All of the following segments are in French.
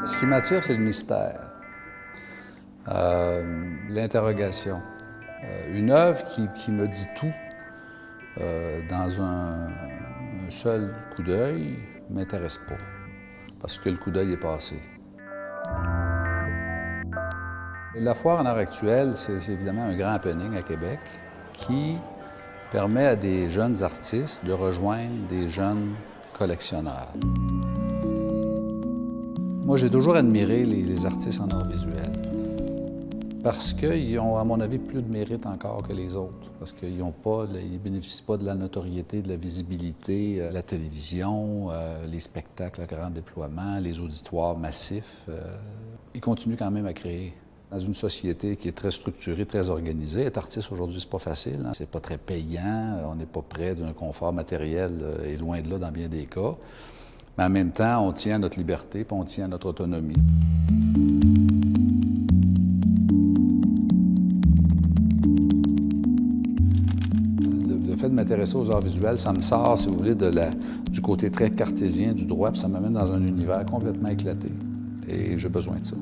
Ce qui m'attire, c'est le mystère, l'interrogation. Une œuvre qui me dit tout dans un seul coup d'œil ne m'intéresse pas, parce que le coup d'œil est passé. La foire en art actuel, c'est évidemment un grand happening à Québec qui permet à des jeunes artistes de rejoindre des jeunes collectionneurs. Moi, j'ai toujours admiré les artistes en art visuel parce qu'ils ont, à mon avis, plus de mérite encore que les autres, parce qu'ils ne bénéficient pas de la notoriété, de la visibilité, la télévision, les spectacles à grand déploiement, les auditoires massifs. Ils continuent quand même à créer. Dans une société qui est très structurée, très organisée, être artiste aujourd'hui, c'est pas facile, hein? C'est pas très payant, on n'est pas près d'un confort matériel et loin de là dans bien des cas. Mais en même temps, on tient à notre liberté, puis on tient à notre autonomie. Le fait de m'intéresser aux arts visuels, ça me sort, si vous voulez, du côté très cartésien du droit, puis ça m'amène dans un univers complètement éclaté. Et j'ai besoin de ça.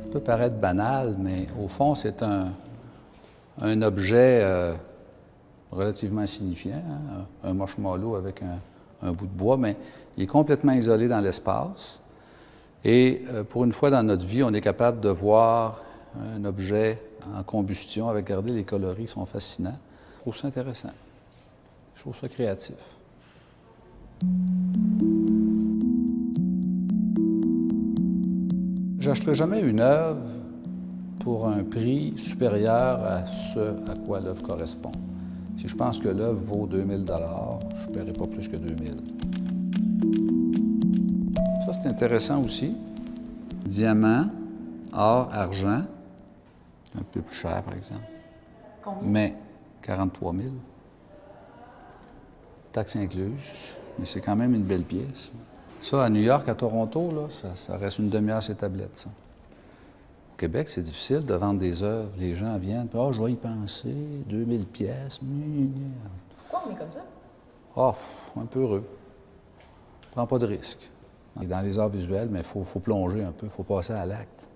Ça peut paraître banal, mais au fond, c'est un objet relativement insignifiant, hein? Un marshmallow avec un bout de bois, mais il est complètement isolé dans l'espace. Et pour une fois dans notre vie, on est capable de voir un objet en combustion. Regardez, les coloris sont fascinants. Je trouve ça intéressant. Je trouve ça créatif. Je n'achèterai jamais une œuvre pour un prix supérieur à ce à quoi l'œuvre correspond. Si je pense que l'œuvre vaut 2000 $, je ne paierai pas plus que 2000. Ça, c'est intéressant aussi. Diamant, or, argent, un peu plus cher, par exemple. Combien? Mais 43 000. Taxes incluses, mais c'est quand même une belle pièce. Ça, à New York, à Toronto, là, ça reste une demi-heure ces tablettes, ça. Au Québec, c'est difficile de vendre des œuvres. Les gens viennent, puis « Ah, je vais y penser, 2000 pièces. » Pourquoi on est comme ça? Ah, un peu heureux. Prends pas de risques. Dans les arts visuels, mais il faut plonger un peu, il faut passer à l'acte.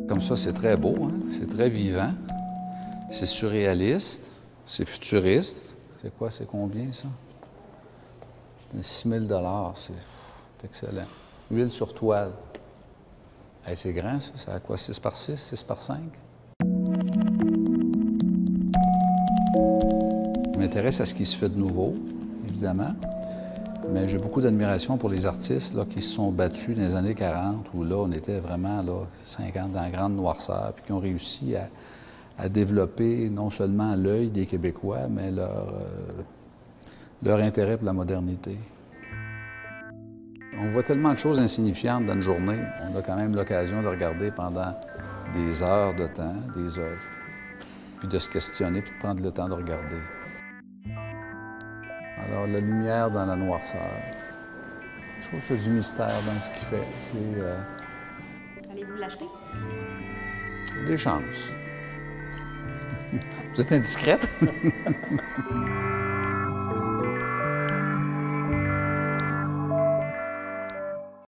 Comme ça, c'est très beau, hein? C'est très vivant. C'est surréaliste, c'est futuriste. C'est quoi, c'est combien, ça? 6 000 $, c'est excellent. Huile sur toile. Hey, c'est grand, ça. C'est à quoi, 6 par 6, 6 par 5? Je m'intéresse à ce qui se fait de nouveau, évidemment, mais j'ai beaucoup d'admiration pour les artistes là, qui se sont battus dans les années 40, où là, on était vraiment là, 50 dans la grande noirceur, puis qui ont réussi à développer non seulement l'œil des Québécois, mais leur intérêt pour la modernité. On voit tellement de choses insignifiantes dans une journée. On a quand même l'occasion de regarder pendant des heures de temps des œuvres, puis de se questionner, puis de prendre le temps de regarder. Alors, la lumière dans la noirceur. Je trouve qu'il y a du mystère dans ce qu'il fait. Allez-vous l'acheter? Des chances. Vous êtes indiscrète?